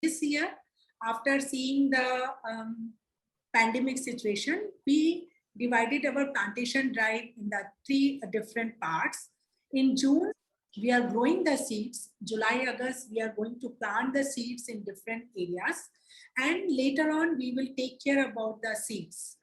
this year, after seeing the pandemic situation, we divided our plantation drive in the 3 different parts. In June, we are growing the seeds. July, August, we are going to plant the seeds in different areas. And later on, we will take care about the seeds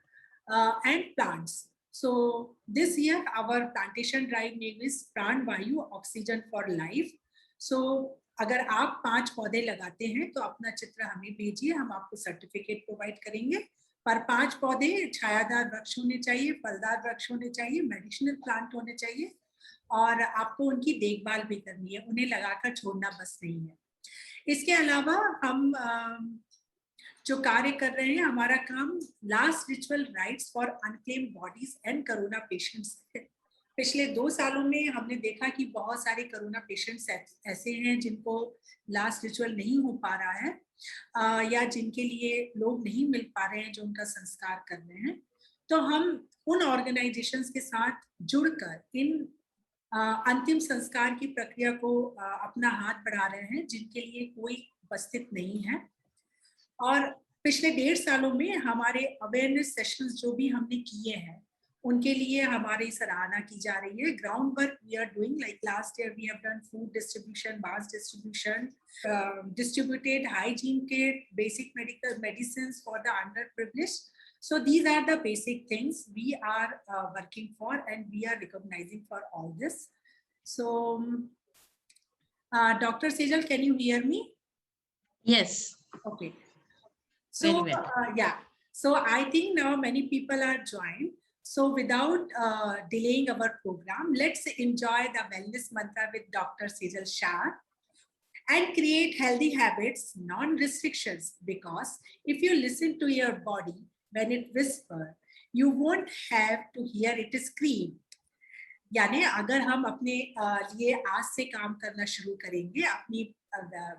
and plants. So this year, our plantation drive name is Pran Vayu Oxygen for Life. So अगर आप 5 पौधे लगाते हैं तो अपना चित्र हमें भेजिए, हम आपको सर्टिफिकेट प्रोवाइड करेंगे। पर 5 पौधे छायादार वृक्ष होने चाहिए, फलदार वृक्ष होने चाहिए, मेडिसिनल प्लांट होने चाहिए और आपको उनकी देखभाल भी करनी है, उन्हें लगाकर छोड़ना बस नहीं है। इसके अलावा हम जो कार्य कर रहे हैं, हमारा काम last ritual rights for unclaimed bodies and corona patients. पिछले 2 सालों में हमने देखा कि बहुत सारे कोरोना पेशेंट्स ऐसे हैं जिनको लास्ट रिचुअल नहीं हो पा रहा है या जिनके लिए लोग नहीं मिल पा रहे हैं जो उनका संस्कार कर रहे हैं। तो हम उन ऑर्गेनाइजेशंस के साथ जुड़कर इन अंतिम संस्कार की प्रक्रिया को अपना हाथ बढ़ा रहे हैं जिनके लिए कोई उपस्थित नहीं है। और पिछले 1.5 सालों में हमारे अवेयरनेस सेशंस जो भी हमने किए हैं उनके लिए हमारी सराहना की जा रही है। Ground work we are doing, like last year we have done food distribution, mass distribution, distributed hygiene kit, basic medical medicines for the underprivileged. So these are the basic things we are working for and we are recognizing for all this. So Dr. Sejal, can you hear me? Yes. Okay. So yeah, so I think now many people are joined. So without delaying our program, let's enjoy the wellness mantra with Dr. Sejal Shah and create healthy habits, non-restrictions, because if you listen to your body when it whispers, you won't have to hear it scream. यानी अगर हम अपने लिए आज से काम करना शुरू करेंगे, अपनी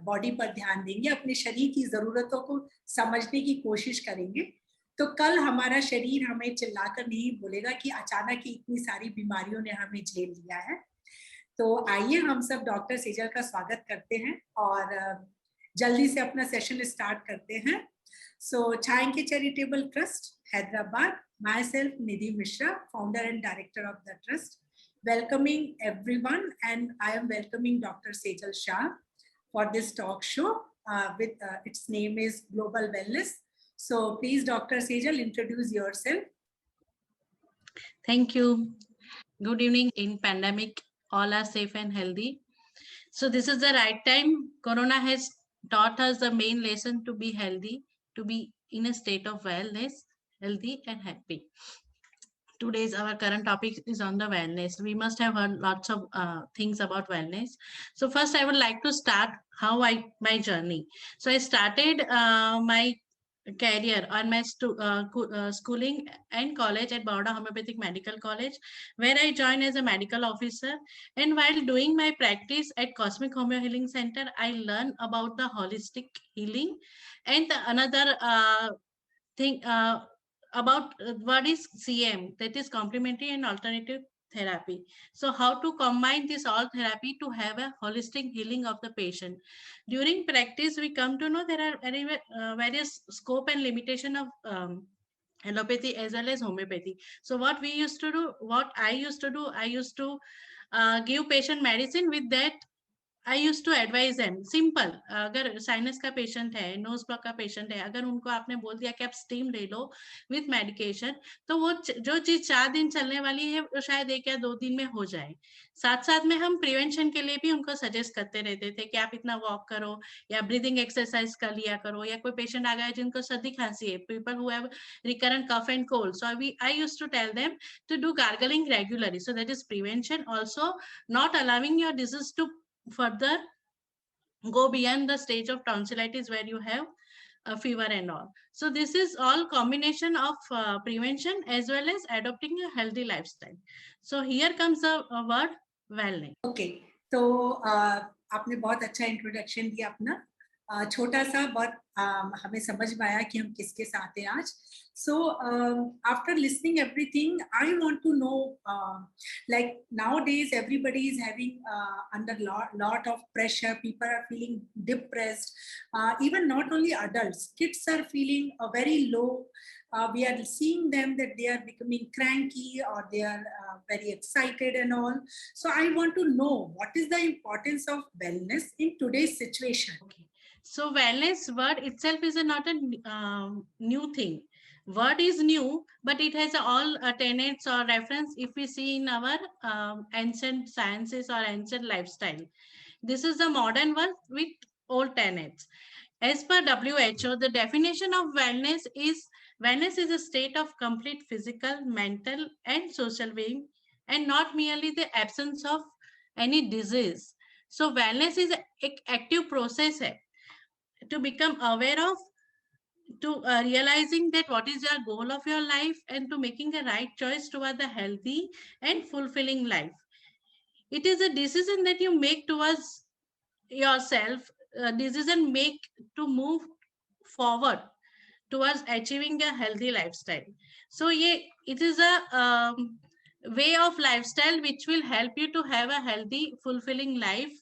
बॉडी पर ध्यान देंगे, अपने शरीर की जरूरतों को समझने की कोशिश करेंगे, तो कल हमारा शरीर हमें चिल्लाकर नहीं बोलेगा कि अचानक ही इतनी सारी बीमारियों ने हमें झेल लिया है। तो आइए हम सब डॉक्टर सेजल का स्वागत करते हैं और जल्दी से अपना सेशन स्टार्ट करते हैं। सो छायांकित charitable trust Hyderabad, my self Nidhi Mishra, founder and director of the trust, welcoming everyone, and I am welcoming Dr. Sejal Shah for this talk show with its name is Global Wellness. So please, Dr. Sejal, introduce yourself. Thank you. Good evening. In pandemic, all are safe and healthy. So this is the right time. Corona has taught us the main lesson to be healthy, to be in a state of wellness, healthy and happy. Today's our current topic is on the wellness. We must have heard lots of things about wellness. So first I would like to start my journey. So I started my career on my schooling and college at Baroda Homeopathic Medical College, where I joined as a medical officer. And while doing my practice at Cosmic Homeo Healing Center, I learned about the holistic healing and another thing about what is CM, that is complementary and alternative therapy. So how to combine this all therapy to have a holistic healing of the patient. During practice, we come to know there are various scope and limitation of allopathy as well as homeopathy. So what we used to do, what I used to do, I used to give patient medicine. With that I used to advise them simple, अगर sinus का patient है, knows block का patient है, अगर उनको आपने बोल दिया कि आप स्टीम ले लो विथ मेडिकेशन, तो वो जो चीज 4 दिन चलने वाली है वो शायद 1 या 2 दिन में हो जाए। साथ साथ में हम प्रिवेंशन के लिए भी उनको सजेस्ट करते रहते थे कि आप इतना वॉक करो या ब्रीदिंग एक्सरसाइज कर लिया करो, या कोई पेशेंट आ गया जिनको सर्दी खांसी है, people who have recurrent cough and cold, so I used to tell them to do gargling regularly. So that is prevention. Also not allowing your disease to further go beyond the stage of tonsillitis where you have a fever and all. So this is all combination of prevention as well as adopting a healthy lifestyle. So here comes the word wellness. Okay, तो आपने बहुत अच्छा introduction दिया अपना, छोटा सा बहुत हमें समझ में आया कि हम किसके साथ हैं आज. So after listening everything, I want to know, like nowadays everybody is having under lot of pressure. People are feeling depressed. Even not only adults, kids are feeling very low. We are seeing them that they are becoming cranky or they are very excited and all. So I want to know what is the importance of wellness in today's situation. Okay. So wellness word itself is not a new thing. Word is new, but it has all tenets or reference if we see in our ancient sciences or ancient lifestyle. This is the modern one with old tenets. As per WHO, the definition of wellness is a state of complete physical, mental, and social being, and not merely the absence of any disease. So wellness is an active process hai, to become aware of, to realizing that what is your goal of your life, and to making the right choice toward the healthy and fulfilling life. It is a decision that you make towards yourself, a decision make to move forward towards achieving a healthy lifestyle. So yeah, it is a way of lifestyle which will help you to have a healthy, fulfilling life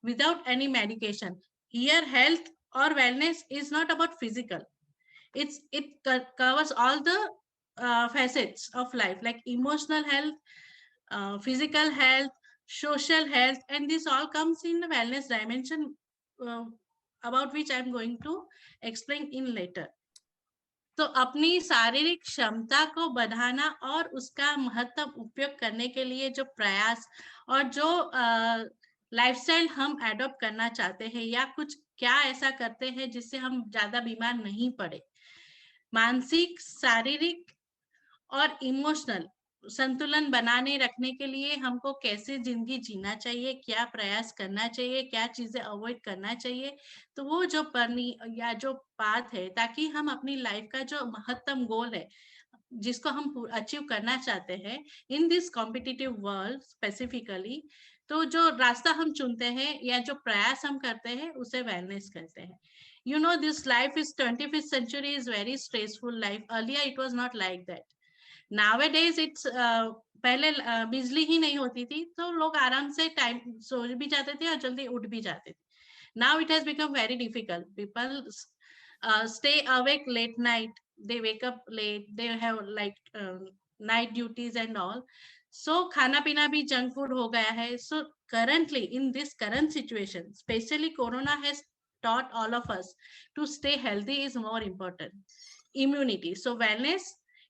without any medication. Here, health or wellness is not about physical. It covers all the facets of life, like emotional health, physical health, social health, and this all comes in the wellness dimension, uh, about which I'm going to explain in later. तो अपनी शारीरिक क्षमता को बढ़ाना और उसका महत्तम उपयोग करने के लिए जो प्रयास और जो लाइफस्टाइल हम एडॉप्ट करना चाहते हैं, या कुछ क्या ऐसा करते हैं जिससे हम ज्यादा बीमार नहीं पड़े, मानसिक, शारीरिक और इमोशनल संतुलन बनाने रखने के लिए हमको कैसे जिंदगी जीना चाहिए, क्या प्रयास करना चाहिए, क्या चीजें अवॉइड करना चाहिए, तो वो जो पढ़नी या जो पाथ है, ताकि हम अपनी लाइफ का जो महत्तम गोल है जिसको हम अचीव करना चाहते हैं in this competitive world specifically, तो जो रास्ता हम चुनते हैं या जो प्रयास हम करते हैं उसे वेलनेस कहते हैं. You know, this life is 25th century is very stressful life. Earlier it was not like that. Nowadays it's पहले बिजली ही नहीं होती थी तो लोग आराम से टाइम सो भी जाते थे और जल्दी उठ भी जाते थे. Now it has become very difficult. People stay awake late night, they wake up late, they have like night duties and all. So खाना पीना भी junk food हो गया है. So currently in this current situation, especially corona has taught all of us to stay healthy is more important. Immunity, so wellness,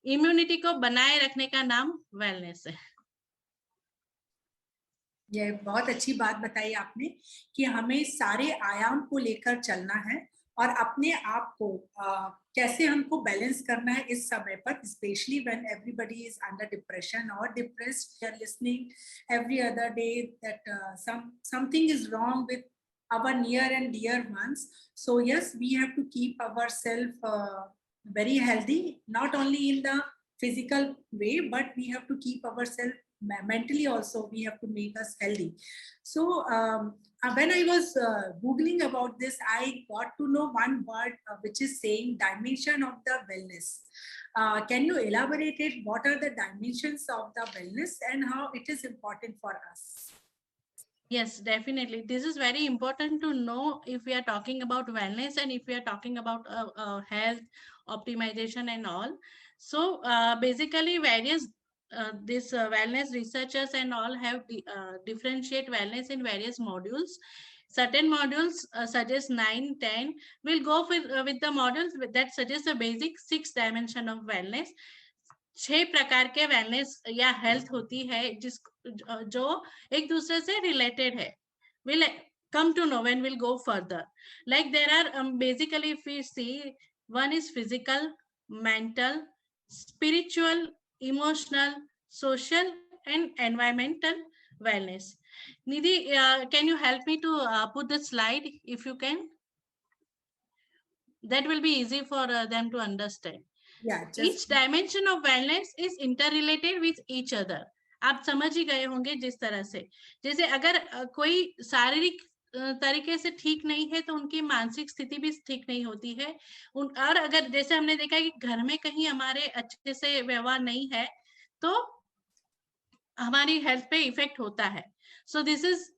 immunity को बनाए रखने का नाम वेलनेस है. ये बहुत अच्छी बात बताई आपने कि हमें सारे आयाम को लेकर चलना है और अपने आप को कैसे हमको बैलेंस करना है इस समय पर, specially when everybody is under depression और depressed. We are listening every other day that something is wrong with our near and dear ones. So yes, we have to keep ourselves very healthy, not only in the physical way, but we have to keep ourselves mentally also. We have to make us healthy. So when I was googling about this, I got to know one word which is saying dimension of the wellness. Can you elaborate it? What are the dimensions of the wellness and how it is important for us? Yes, definitely. This is very important to know if we are talking about wellness and if we are talking about health optimization and all. So basically various this wellness researchers and all have differentiate wellness in various modules. Certain modules suggest 9, 10. We'll go with the modules that suggest the basic 6 dimension of wellness. 6 प्रकार के wellness या health होती है जिस जो एक दूसरे से रिलेटेड है. We'll come to know when we'll go further. Like there are basically, if we see, one is physical, mental, spiritual, emotional, social, and environmental wellness. Nidhi, can you help me to put the slide if you can? That will be easy for them to understand. Yeah, Each dimension of wellness is interrelated with each other. आप समझ ही गए होंगे जिस तरह से, जैसे अगर कोई शारीरिक तरीके से ठीक नहीं है तो उनकी मानसिक स्थिति भी ठीक नहीं होती है। और अगर जैसे हमने देखा है कि घर में कहीं हमारे अच्छे से व्यवहार नहीं है तो हमारी हेल्थ पे इफेक्ट होता है। So this is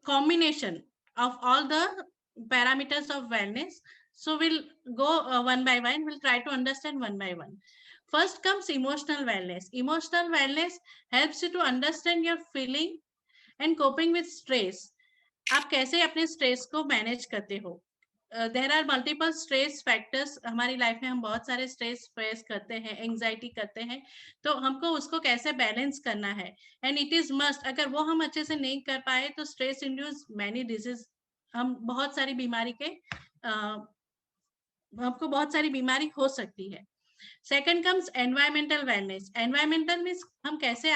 combination of all the parameters of wellness. So we'll go one by one. We'll try to understand one by one. First comes emotional wellness. Emotional wellness helps you to understand your feeling and coping with stress. आप कैसे अपने stress को manage करते हो? There are multiple stress factors. हमारी life में हम बहुत सारे स्ट्रेस फेस करते हैं, एंजाइटी करते हैं, तो हमको उसको कैसे बैलेंस करना है। एंड इट इज मस्ट, अगर वो हम अच्छे से नहीं कर पाए तो स्ट्रेस इंड्यूस मैनी डिजीज, हम बहुत सारी बीमारी के हमको बहुत सारी बीमारी हो सकती है। Second comes environmental wellness. Environmental means हम कैसे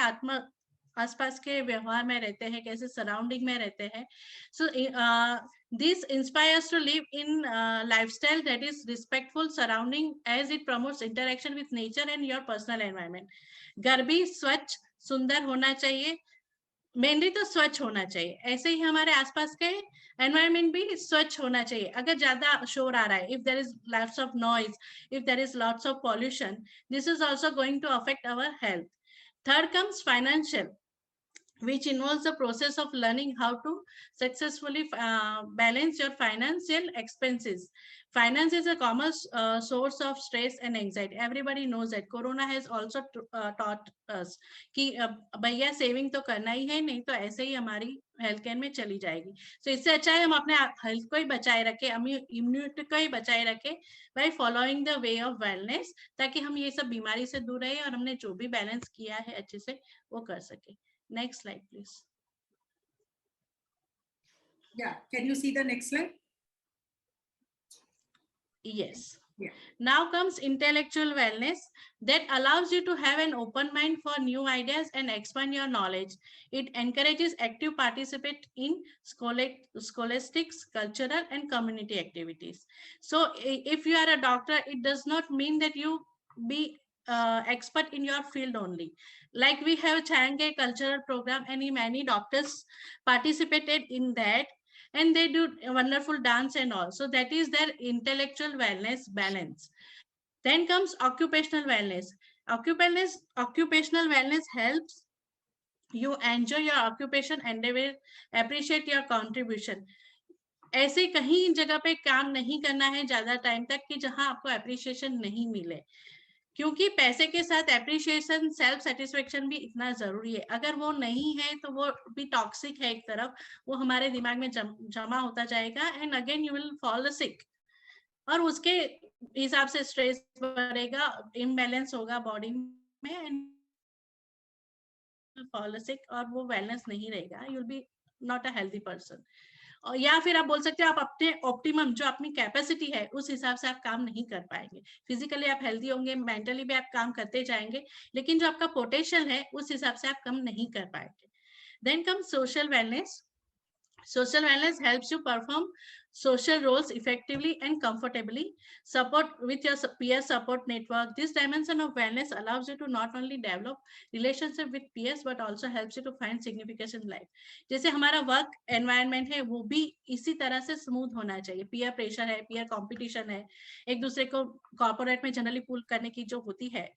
आसपास के व्यवहार में रहते हैं, कैसे सराउंडिंग में रहते हैं। सो this inspires to live in lifestyle that is respectful surrounding as it promotes interaction with nature and your personal environment. घर भी स्वच्छ सुंदर होना चाहिए, मेनली तो स्वच्छ होना चाहिए। ऐसे ही हमारे आसपास के एनवायरनमेंट भी स्वच्छ होना चाहिए। अगर ज्यादा शोर आ रहा है, if there is lots of noise, if there is lots of pollution, this is also going to affect our health. Third comes financial, which involves the process of learning how to successfully balance your financial expenses. Finance is a common source of stress and anxiety. Everybody knows that Corona has also taught us कि भैया saving तो करना ही है, नहीं तो ऐसे ही हमारी health care में चली जाएगी। तो इससे अच्छा है हम अपने हेल्थ को ही बचाए रखें, इम्यूनिटी को ही बचाए रखें by following the way of wellness, ताकि हम ये सब बीमारी से दूर रहे और हमने जो भी बैलेंस किया है अच्छे से वो कर सके। Next slide, please. Yeah, can you see the next slide? Yes. Yeah. Now comes intellectual wellness, that allows you to have an open mind for new ideas and expand your knowledge. It encourages active participation in scholastics, cultural and community activities. So if you are a doctor, it does not mean that you be expert in your field only. Like we have Change cultural program and many doctors participated in that, and they do wonderful dance and all. So that is their intellectual wellness balance. Then comes occupational wellness. Occupational wellness helps you enjoy your occupation and they will appreciate your contribution. ऐसे कहीं जगह पे काम नहीं करना है ज्यादा time तक कि जहां आपको एप्रिसिएशन नहीं मिले, क्योंकि पैसे के साथ एप्रिसिएशन, सेल्फ सेटिस्फेक्शन भी इतना जरूरी है। अगर वो नहीं है तो वो भी टॉक्सिक है एक तरफ, वो हमारे दिमाग में जमा होता जाएगा and again you will fall sick, और उसके हिसाब से स्ट्रेस बढ़ेगा, इम्बैलेंस होगा बॉडी में एंड फॉल सिक, और वो वेलनेस नहीं रहेगा, you will be not a healthy person. या फिर आप बोल सकते हो आप अपने ऑप्टिमम जो अपनी कैपेसिटी है उस हिसाब से आप काम नहीं कर पाएंगे। फिजिकली आप हेल्दी होंगे, मेंटली भी आप काम करते जाएंगे, लेकिन जो आपका पोटेंशियल है उस हिसाब से आप काम नहीं कर पाएंगे। Then come social wellness. Social wellness helps you perform social roles effectively and comfortably. Support with your peer support network. This dimension of wellness allows you to not only develop relationship with peers but also helps you to find significance in life. जैसे हमारा work environment है वो भी इसी तरह से smooth होना चाहिए। पियर प्रेशर है, पियर कंपटीशन है, एक दूसरे को कॉर्पोरेट में जनरली पुल करने की जो होती है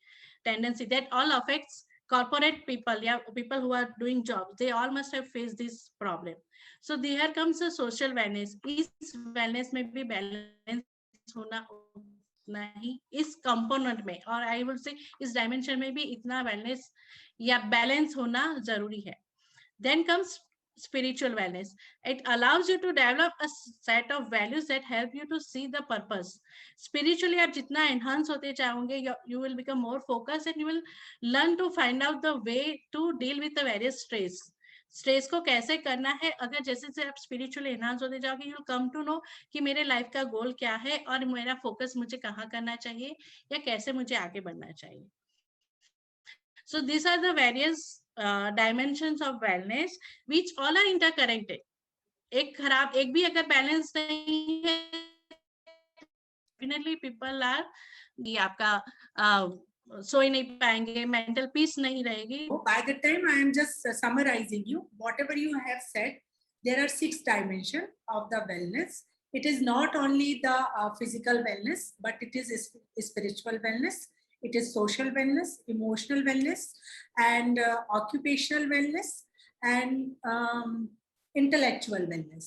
tendency, that all affects corporate people, yeah, people who are doing jobs, they all must have faced this problem. So here comes the social wellness. इस wellness में भी balance होना नहीं इस component में, और I would say इस dimension में भी इतना wellness या balance होना जरूरी है. Then comes spiritual wellness. It allows you to develop a set of values that help you to see the purpose. Spiritually आप जितना enhance होते जाओगे, you will become more focused and you will learn to find out the way to deal with the various stress. Stress को कैसे करना है, अगर जैसे जैसे आप स्पिरिचुअली एनहांस होते जाओगे, you will come to know कि मेरे लाइफ का गोल क्या है और मेरा फोकस मुझे कहाँ करना चाहिए या कैसे मुझे आगे बढ़ना चाहिए. So these are the various dimensions of wellness which all are interconnected. एक खराब एक भी अगर बैलेंस नहीं है, definitely people are ये आपका सो ही नहीं पाएंगे, मेंटल पीस नहीं रहेगी. By the time I am just summarizing you, whatever you have said, there are 6 dimensions of the wellness. It is not only the physical wellness, but it is spiritual wellness. It is social wellness, emotional wellness, and occupational wellness, and intellectual wellness.